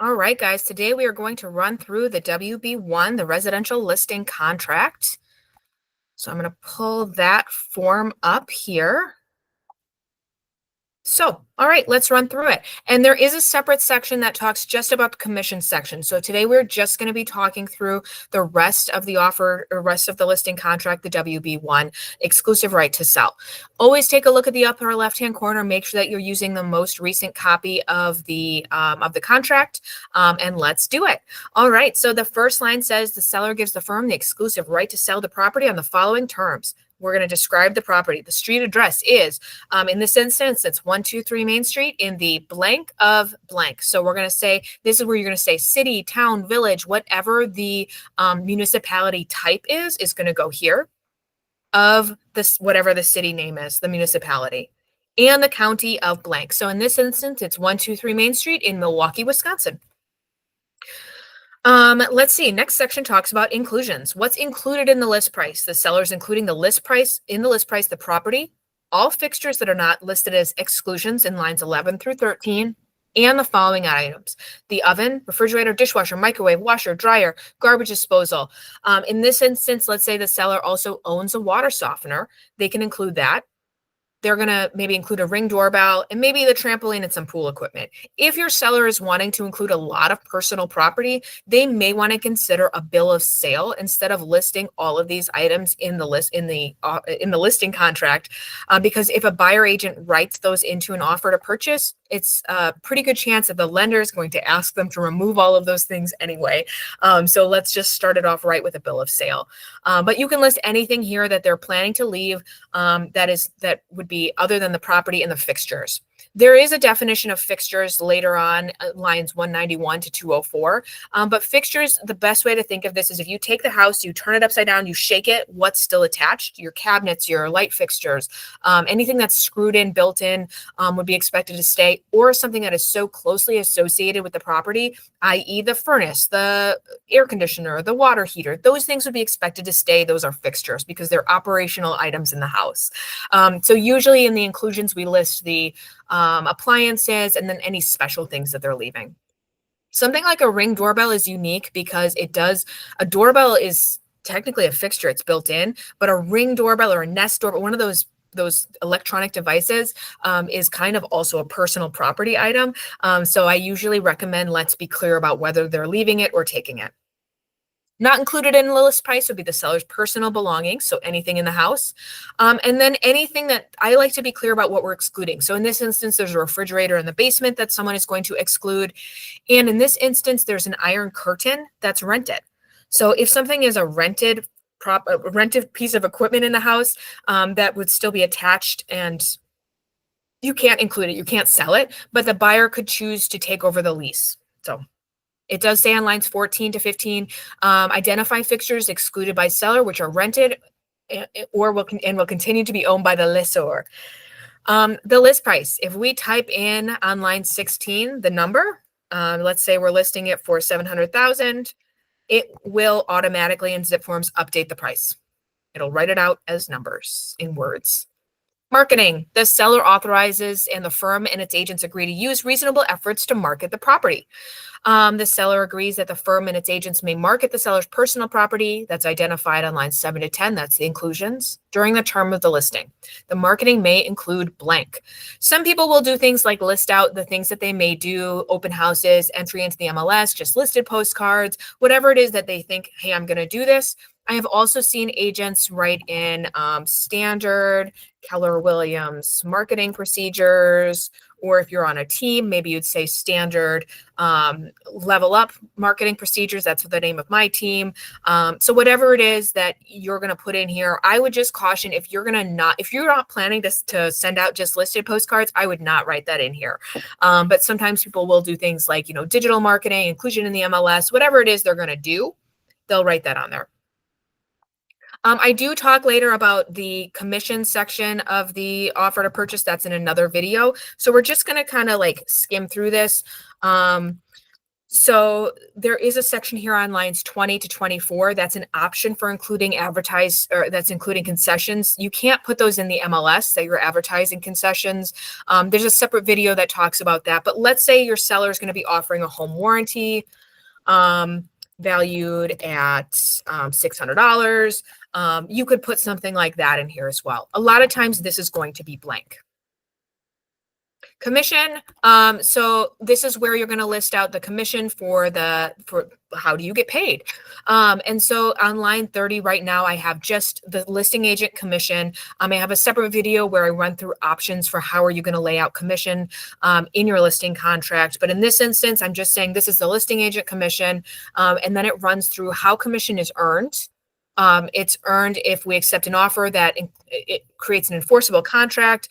All right, guys, today we are going to run through the WB1, the residential listing contract. So I'm going to pull that form up here. So, all right, let's run through it. And there is a separate section that talks just about the commission section. So today we're just going to be talking through the rest of the offer or rest of the listing contract, the WB1 exclusive right to sell. Always take a look at the upper left-hand corner. Make sure that you're using the most recent copy of the contract, and let's do it. All right. So the first line says the seller gives the firm the exclusive right to sell the property on the following terms. We're going to describe the property. The street address is, in this instance, it's 123 Main Street in the blank of blank. So we're going to say, this is where you're going to say city, town, village, whatever the municipality type is going to go here of this, whatever the city name is, the municipality, and the county of blank. So in this instance, it's 123 Main Street in Milwaukee, Wisconsin. Let's see. Next section talks about inclusions. What's included in the list price? The seller's including the list price, the property, all fixtures that are not listed as exclusions in lines 11 through 13, and the following items: the oven, refrigerator, dishwasher, microwave, washer, dryer, garbage disposal. In this instance, let's say the seller also owns a water softener. They can include that. They're going to maybe include a Ring doorbell and maybe the trampoline and some pool equipment. If your seller is wanting to include a lot of personal property, they may want to consider a bill of sale instead of listing all of these items in the list in the listing contract, because if a buyer agent writes those into an offer to purchase, it's a pretty good chance that the lender is going to ask them to remove all of those things anyway. So let's just start it off right with a bill of sale. But you can list anything here that they're planning to leave that would be other than the property and the fixtures. There is a definition of fixtures later on, lines 191 to 204. But fixtures, the best way to think of this is if you take the house, you turn it upside down, you shake it, what's still attached? Your cabinets, your light fixtures, anything that's screwed in, built in, would be expected to stay, or something that is so closely associated with the property, i.e. the furnace, the air conditioner, the water heater. Those things would be expected to stay. Those are fixtures because they're operational items in the house. So usually in the inclusions, we list the appliances and then any special things that they're leaving. Something like a Ring doorbell is unique because a doorbell is technically a fixture, it's built in, but a Ring doorbell or a Nest doorbell, one of those electronic devices, is kind of also a personal property item. So I usually recommend let's be clear about whether they're leaving it or taking it. Not included in the list price would be the seller's personal belongings, so anything in the house. And then anything that I like to be clear about what we're excluding. So in this instance, there's a refrigerator in the basement that someone is going to exclude. And in this instance, there's an iron curtain that's rented. So if something is a rented piece of equipment in the house, that would still be attached and you can't include it, you can't sell it, but the buyer could choose to take over the lease. So it does say on lines 14 to 15, identify fixtures excluded by seller, which are rented or will continue to be owned by the lessor. The list price, if we type in on line 16, the number, let's say we're listing it for $700,000, it will automatically in zip forms update the price. It'll write it out as numbers in words. Marketing, the seller authorizes and the firm and its agents agree to use reasonable efforts to market the property. The seller agrees that the firm and its agents may market the seller's personal property that's identified on lines 7 to 10, that's the inclusions, during the term of the listing. The marketing may include blank. Some people will do things like list out the things that they may do, open houses, entry into the MLS, just listed postcards, whatever it is that they think, hey, I'm going to do this. I have also seen agents write in standard, Keller Williams marketing procedures, or if you're on a team, maybe you'd say standard level up marketing procedures. That's the name of my team. So whatever it is that you're going to put in here, I would just caution if you're not planning to send out just listed postcards, I would not write that in here. But sometimes people will do things like, digital marketing, inclusion in the MLS, whatever it is they're going to do, they'll write that on there. I do talk later about the commission section of the offer to purchase. That's in another video. So we're just going to kind of like skim through this. So there is a section here on lines 20 to 24. That's an option for including that's including concessions. You can't put those in the MLS that you're advertising concessions. There's a separate video that talks about that. But let's say your seller is going to be offering a home warranty valued at $600. You could put something like that in here as well. A lot of times this is going to be blank. Commission. So this is where you're going to list out the commission for how do you get paid. And so on line 30 right now, I have just the listing agent commission. I have a separate video where I run through options for how are you going to lay out commission in your listing contract. But in this instance, I'm just saying this is the listing agent commission. And then it runs through how commission is earned. It's earned if we accept an offer that it creates an enforceable contract,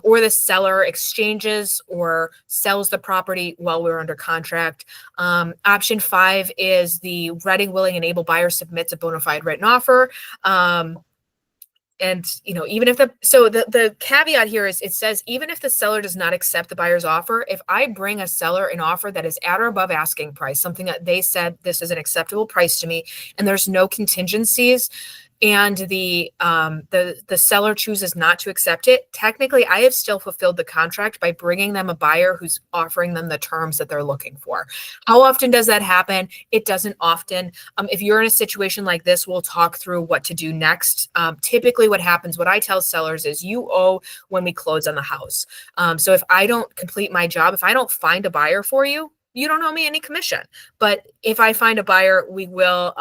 or the seller exchanges or sells the property while we're under contract. Option 5 is the ready, willing, and able buyer submits a bona fide written offer. And even if the caveat here is it says even if the seller does not accept the buyer's offer, if I bring a seller an offer that is at or above asking price, something that they said this is an acceptable price to me, and there's no contingencies, and the seller chooses not to accept it, technically I have still fulfilled the contract by bringing them a buyer who's offering them the terms that they're looking for. How often does that happen? It doesn't often. If you're in a situation like this, we'll talk through what to do next. Typically what happens, what I tell sellers is you owe when we close on the house. So if I don't complete my job, if I don't find a buyer for you, you don't owe me any commission. But if I find a buyer, we will,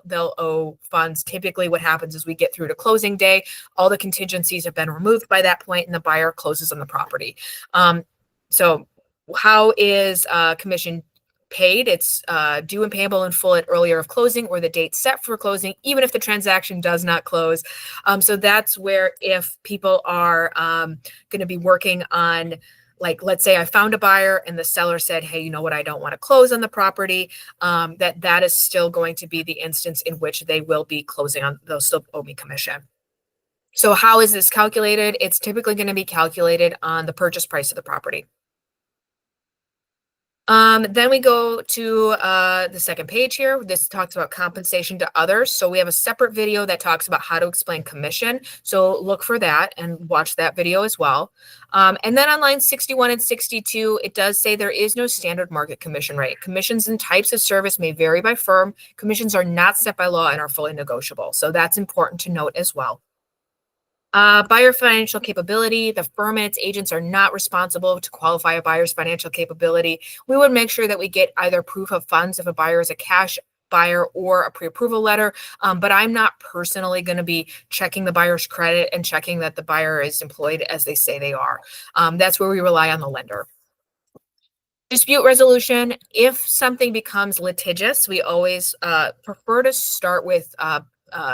they'll owe funds. Typically what happens is we get through to closing day, all the contingencies have been removed by that point, and the buyer closes on the property. So how is commission paid? It's due and payable in full at earlier of closing or the date set for closing, even if the transaction does not close. So that's where if people are going to be working on, like, let's say I found a buyer and the seller said, hey, you know what, I don't want to close on the property, that is still going to be the instance in which they will be closing on, they'll still owe me commission. So how is this calculated? It's typically going to be calculated on the purchase price of the property. Then we go to the second page here. This talks about compensation to others. So we have a separate video that talks about how to explain commission. So look for that and watch that video as well. And then on line 61 and 62, it does say there is no standard market commission rate. Commissions and types of service may vary by firm. Commissions are not set by law and are fully negotiable. So that's important to note as well. Buyer financial capability. The firm and its agents are not responsible to qualify a buyer's financial capability. We would make sure that we get either proof of funds if a buyer is a cash buyer or a pre-approval letter. But I'm not personally going to be checking the buyer's credit and checking that the buyer is employed as they say they are. That's where we rely on the lender. Dispute resolution. If something becomes litigious, we always prefer to start with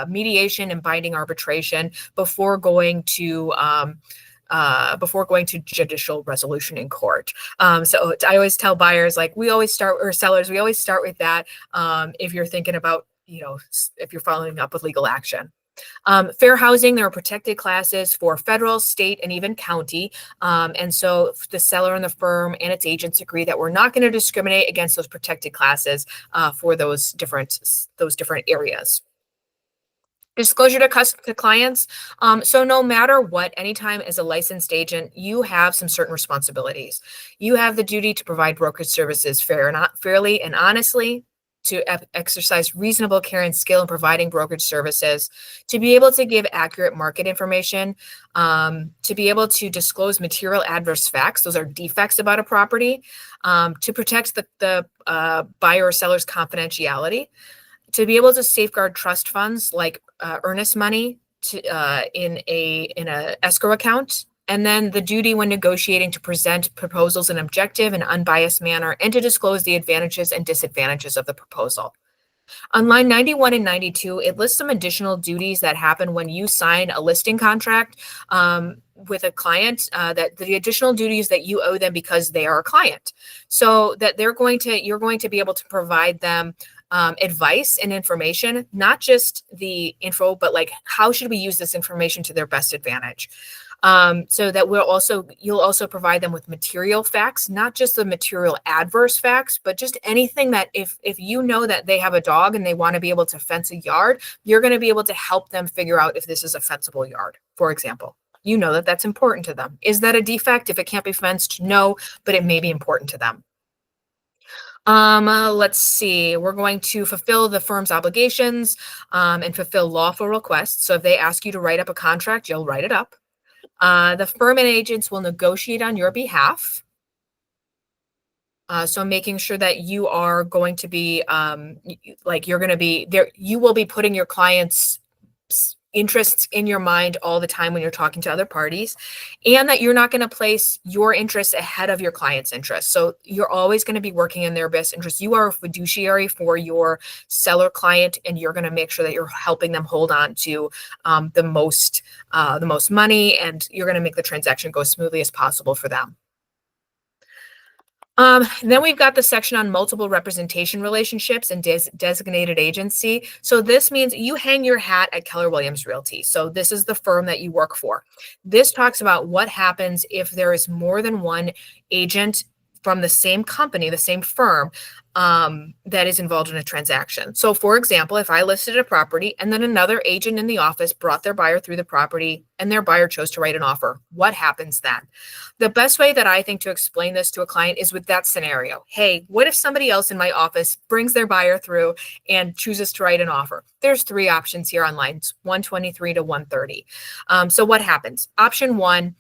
mediation and binding arbitration before going to judicial resolution in court. So I always tell buyers, like, sellers, we always start with that. If you're thinking about, if you're following up with legal action. Fair housing, there are protected classes for federal, state, and even county. And so the seller and the firm and its agents agree that we're not going to discriminate against those protected classes for those different areas. Disclosure to clients. So no matter what, anytime as a licensed agent, you have some certain responsibilities. You have the duty to provide brokerage services fairly and honestly, to exercise reasonable care and skill in providing brokerage services, to be able to give accurate market information, to be able to disclose material adverse facts, those are defects about a property, to protect the buyer or seller's confidentiality, to be able to safeguard trust funds like earnest money in a escrow account, and then the duty when negotiating to present proposals in an objective and unbiased manner, and to disclose the advantages and disadvantages of the proposal. On line 91 and 92, it lists some additional duties that happen when you sign a listing contract with a client, that the additional duties that you owe them because they are a client. So that you're going to be able to provide them advice and information, not just the info, but like how should we use this information to their best advantage. So that you'll also provide them with material facts, not just the material adverse facts, but just anything that if you know that they have a dog and they want to be able to fence a yard, you're going to be able to help them figure out if this is a fenceable yard, for example. You know that that's important to them. Is that a defect? If it can't be fenced, no, but it may be important to them. Let's see. We're going to fulfill the firm's obligations and fulfill lawful requests. So if they ask you to write up a contract, you'll write it up. The firm and agents will negotiate on your behalf. So making sure that you are going to be you're going to be there. You will be putting your clients' interests in your mind all the time when you're talking to other parties, and that you're not going to place your interests ahead of your client's interests. So you're always going to be working in their best interest. You are a fiduciary for your seller client, and you're going to make sure that you're helping them hold on to the most money, and you're going to make the transaction go as smoothly as possible for them. Then we've got the section on multiple representation relationships and designated agency. So this means you hang your hat at Keller Williams Realty. So this is the firm that you work for. This talks about what happens if there is more than one agent from the same company, the same firm, that is involved in a transaction. So for example, if I listed a property and then another agent in the office brought their buyer through the property and their buyer chose to write an offer, what happens then? The best way that I think to explain this to a client is with that scenario. Hey, what if somebody else in my office brings their buyer through and chooses to write an offer? There's three options here on lines 123 to 130. So what happens? Option one,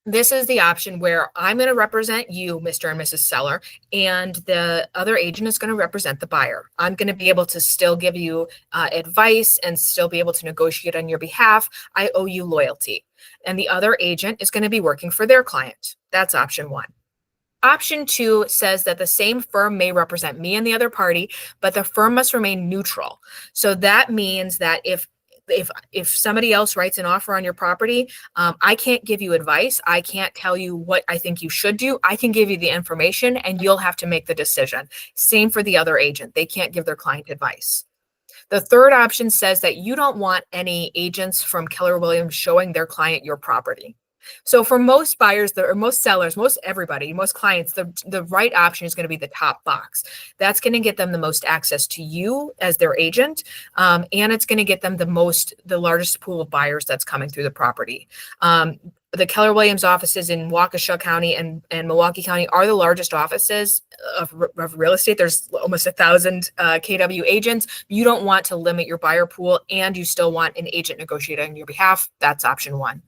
this is the option where I'm going to represent you, Mr. and Mrs. Seller, and the other agent is going to represent the buyer. I'm going to be able to still give you advice and still be able to negotiate on your behalf. I owe you loyalty. And the other agent is going to be working for their client. That's option one. Option two says that the same firm may represent me and the other party, but the firm must remain neutral. So that means that if somebody else writes an offer on your property, I can't give you advice. I can't tell you what I think you should do. I can give you the information and you'll have to make the decision. Same for the other agent. They can't give their client advice. The third option says that you don't want any agents from Keller Williams showing their client your property. So for most buyers, or most sellers, most everybody, most clients, the right option is going to be the top box. That's going to get them the most access to you as their agent, and it's going to get them the largest pool of buyers that's coming through the property. The Keller Williams offices in Waukesha County and Milwaukee County are the largest offices of real estate. There's almost 1,000 KW agents. You don't want to limit your buyer pool, and you still want an agent negotiating on your behalf. That's option one.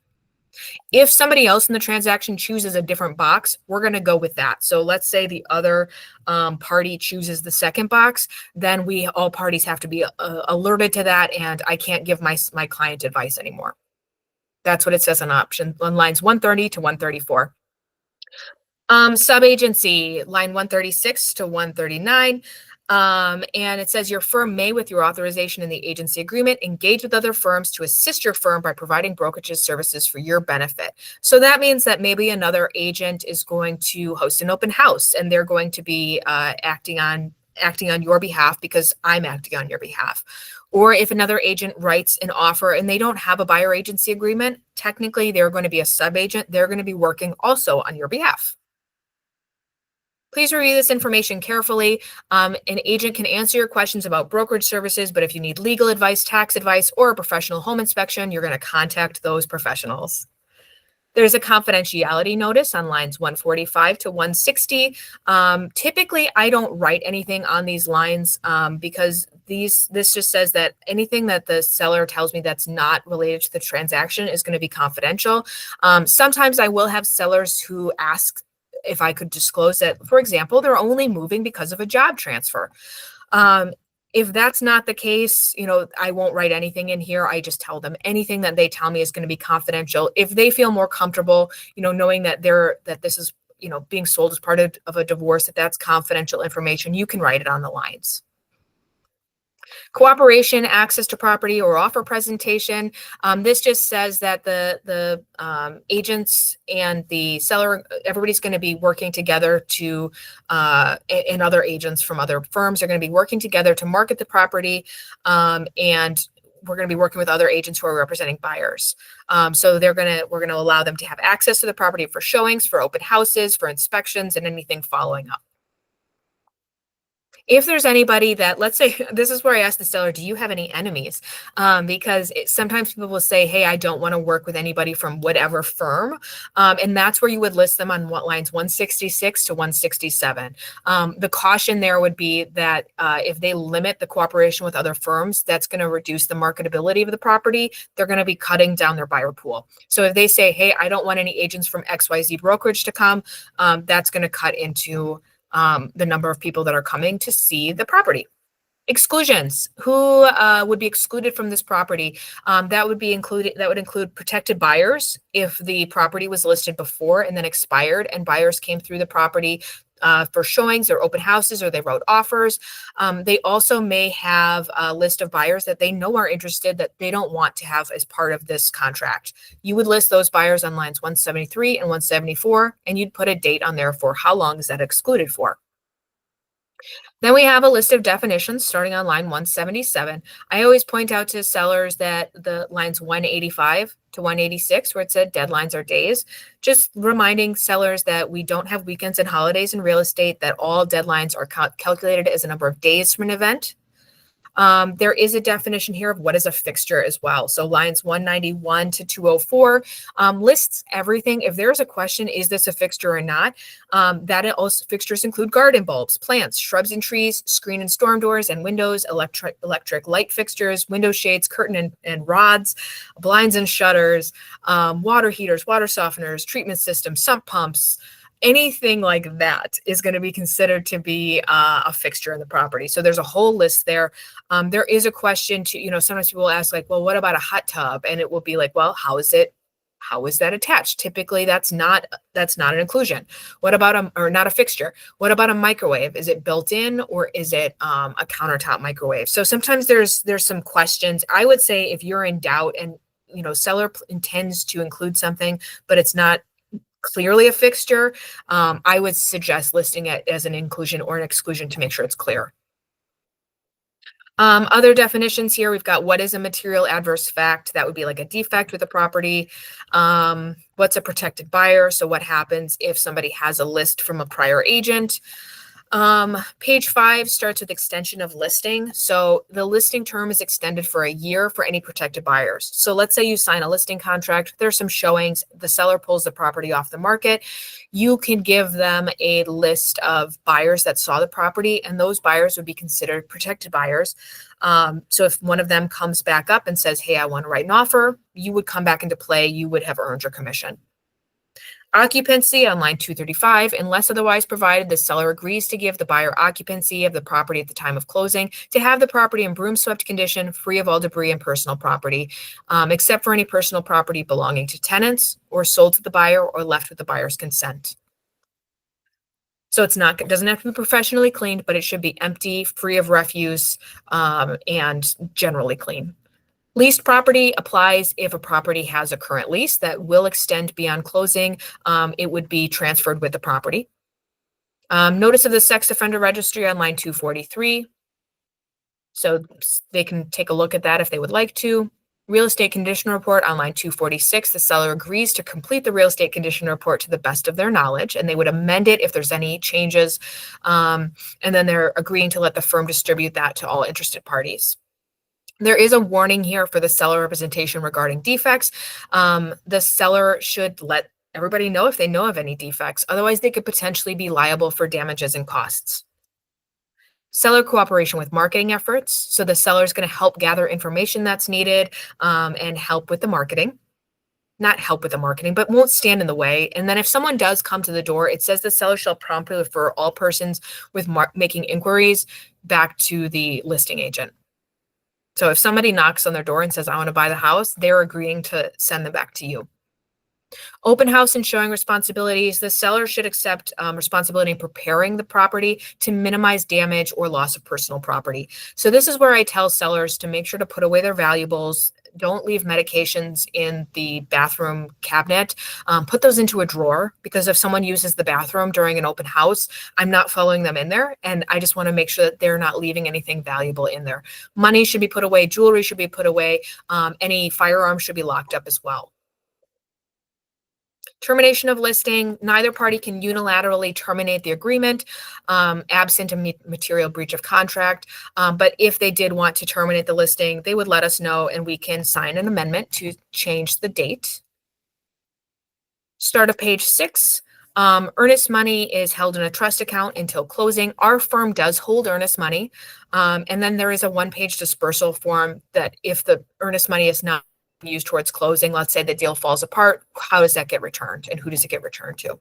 If somebody else in the transaction chooses a different box, we're going to go with that. So let's say the other party chooses the second box, then all parties have to be alerted to that, and I can't give my client advice anymore. That's what it says on lines 130 to 134. Sub-agency, line 136 to 139. And it says your firm may, with your authorization in the agency agreement, engage with other firms to assist your firm by providing brokerage services for your benefit. So that means that maybe another agent is going to host an open house and they're going to be acting on your behalf because I'm acting on your behalf. Or if another agent writes an offer and they don't have a buyer agency agreement, technically they're going to be a sub-agent. They're going to be working also on your behalf. Please review this information carefully. An agent can answer your questions about brokerage services, but if you need legal advice, tax advice, or a professional home inspection, you're going to contact those professionals. There's a confidentiality notice on lines 145 to 160. Typically, I don't write anything on these lines because this just says that anything that the seller tells me that's not related to the transaction is going to be confidential. Sometimes I will have sellers who ask if I could disclose that, for example, they're only moving because of a job transfer. If that's not the case, I won't write anything in here. I just tell them anything that they tell me is going to be confidential. If they feel more comfortable, knowing that this is, being sold as part of a divorce, that's confidential information, you can write it on the lines. Cooperation, access to property, or offer presentation. This just says that the agents and the seller, everybody's going to be working together and other agents from other firms are going to be working together to market the property. And we're going to be working with other agents who are representing buyers. So we're going to allow them to have access to the property for showings, for open houses, for inspections, and anything following up. If there's anybody that, let's say, this is where I ask the seller, do you have any enemies? Because sometimes people will say, hey, I don't want to work with anybody from whatever firm. And that's where you would list them on what lines 166 to 167. The caution there would be that if they limit the cooperation with other firms, that's going to reduce the marketability of the property. They're going to be cutting down their buyer pool. So if they say, hey, I don't want any agents from XYZ brokerage to come, that's going to cut into the number of people that are coming to see the property. Exclusions. Who would be excluded from this property? That would include protected buyers if the property was listed before and then expired and buyers came through the property for showings or open houses, or they wrote offers. They also may have a list of buyers that they know are interested that they don't want to have as part of this contract. You would list those buyers on lines 173 and 174, and you'd put a date on there for how long is that excluded for. Then we have a list of definitions starting on line 177. I always point out to sellers that the lines 185 to 186, where it said deadlines are days, just reminding sellers that we don't have weekends and holidays in real estate, that all deadlines are calculated as a number of days from an event. There is a definition here of what is a fixture as well. So lines 191 to 204 lists everything. If there's a question, is this a fixture or not? Fixtures include garden bulbs, plants, shrubs and trees, screen and storm doors and windows, electric light fixtures, window shades, curtain and rods, blinds and shutters, water heaters, water softeners, treatment systems, sump pumps. Anything like that is going to be considered to be a fixture in the property. So there's a whole list there. There is a question to, sometimes people will ask like, well, what about a hot tub? And it will be like, well, how is that attached? Typically that's not an inclusion. What about not a fixture? What about a microwave? Is it built in or is it a countertop microwave? So sometimes there's some questions. I would say if you're in doubt and, seller intends to include something, but it's not clearly a fixture, I would suggest listing it as an inclusion or an exclusion to make sure it's clear. Other definitions here, we've got what is a material adverse fact. That would be like a defect with a property. What's a protected buyer? So what happens if somebody has a list from a prior agent? Page 5 starts with extension of listing. So the listing term is extended for a year for any protected buyers. So let's say you sign a listing contract, there's some showings, the seller pulls the property off the market. You can give them a list of buyers that saw the property, and those buyers would be considered protected buyers. So if one of them comes back up and says, hey, I want to write an offer, you would come back into play. You would have earned your commission. Occupancy on line 235, unless otherwise provided, the seller agrees to give the buyer occupancy of the property at the time of closing, to have the property in broom swept condition, free of all debris and personal property, except for any personal property belonging to tenants or sold to the buyer or left with the buyer's consent. So it doesn't have to be professionally cleaned, but it should be empty, free of refuse, and generally clean. Leased property applies if a property has a current lease that will extend beyond closing. It would be transferred with the property. Notice of the sex offender registry on line 243. So they can take a look at that if they would like to. Real estate condition report on line 246. The seller agrees to complete the real estate condition report to the best of their knowledge, and they would amend it if there's any changes. And then they're agreeing to let the firm distribute that to all interested parties. There is a warning here for the seller representation regarding defects. The seller should let everybody know if they know of any defects. Otherwise, they could potentially be liable for damages and costs. Seller cooperation with marketing efforts. So the seller is going to help gather information that's needed and help with the marketing. Not help with the marketing, but won't stand in the way. And then if someone does come to the door, it says the seller shall promptly refer all persons with making inquiries back to the listing agent. So if somebody knocks on their door and says, I want to buy the house, they're agreeing to send them back to you. Open house and showing responsibilities. The seller should accept responsibility in preparing the property to minimize damage or loss of personal property. So this is where I tell sellers to make sure to put away their valuables. Don't leave medications in the bathroom cabinet. Put those into a drawer, because if someone uses the bathroom during an open house, I'm not following them in there. And I just want to make sure that they're not leaving anything valuable in there. Money should be put away. Jewelry should be put away. Any firearms should be locked up as well. Termination of listing. Neither party can unilaterally terminate the agreement, absent a material breach of contract. But if they did want to terminate the listing, they would let us know and we can sign an amendment to change the date. Start of page 6. Earnest money is held in a trust account until closing. Our firm does hold earnest money. And then there is a one-page dispersal form that if the earnest money is not used towards closing, let's say the deal falls apart, how does that get returned and who does it get returned to?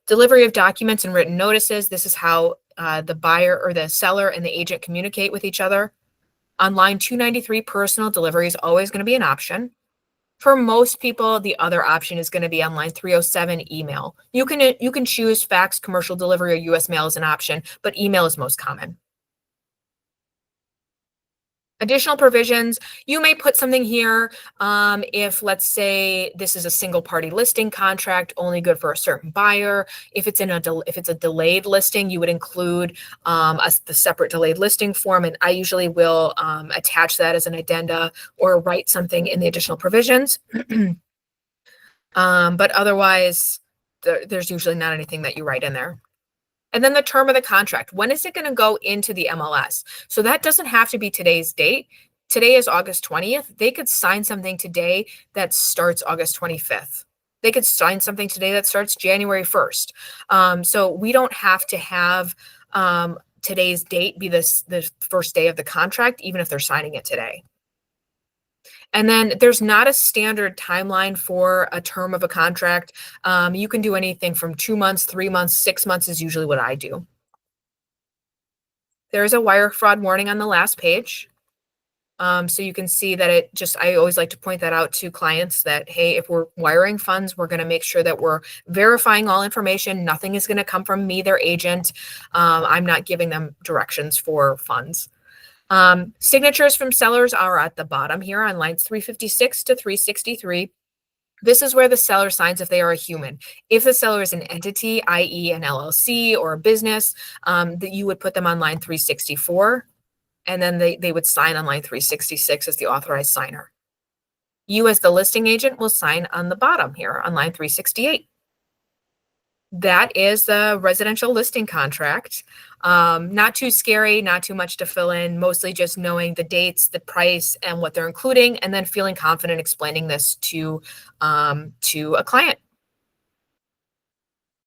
Delivery of documents and written notices. This is how the buyer or the seller and the agent communicate with each other. On line 293, personal delivery is always going to be an option. For most people, the other option is going to be on line 307, email. You can choose fax, commercial delivery, or US mail as an option, but email is most common. Additional provisions, you may put something here if, let's say, this is a single party listing contract, only good for a certain buyer. If it's a delayed listing, you would include the separate delayed listing form, and I usually will attach that as an addenda or write something in the additional provisions. But otherwise, there's usually not anything that you write in there. And then the term of the contract. When is it going to go into the MLS? So that doesn't have to be today's date. Today is August 20th. They could sign something today that starts August 25th. They could sign something today that starts January 1st. So we don't have to have today's date be the first day of the contract, even if they're signing it today. And then there's not a standard timeline for a term of a contract. You can do anything from 2 months, 3 months, 6 months is usually what I do. There's a wire fraud warning on the last page. So you can see that I always like to point that out to clients that, hey, if we're wiring funds, we're going to make sure that we're verifying all information. Nothing is going to come from me, their agent. I'm not giving them directions for funds. Signatures from sellers are at the bottom here on lines 356 to 363. This is where the seller signs if they are a human. If the seller is an entity, i.e. an LLC or a business, that you would put them on line 364, and then they would sign on line 366 as the authorized signer. You as the listing agent will sign on the bottom here on line 368. That is the residential listing contract. Not too scary, not too much to fill in, mostly just knowing the dates, the price, and what they're including, and then feeling confident explaining this to a client.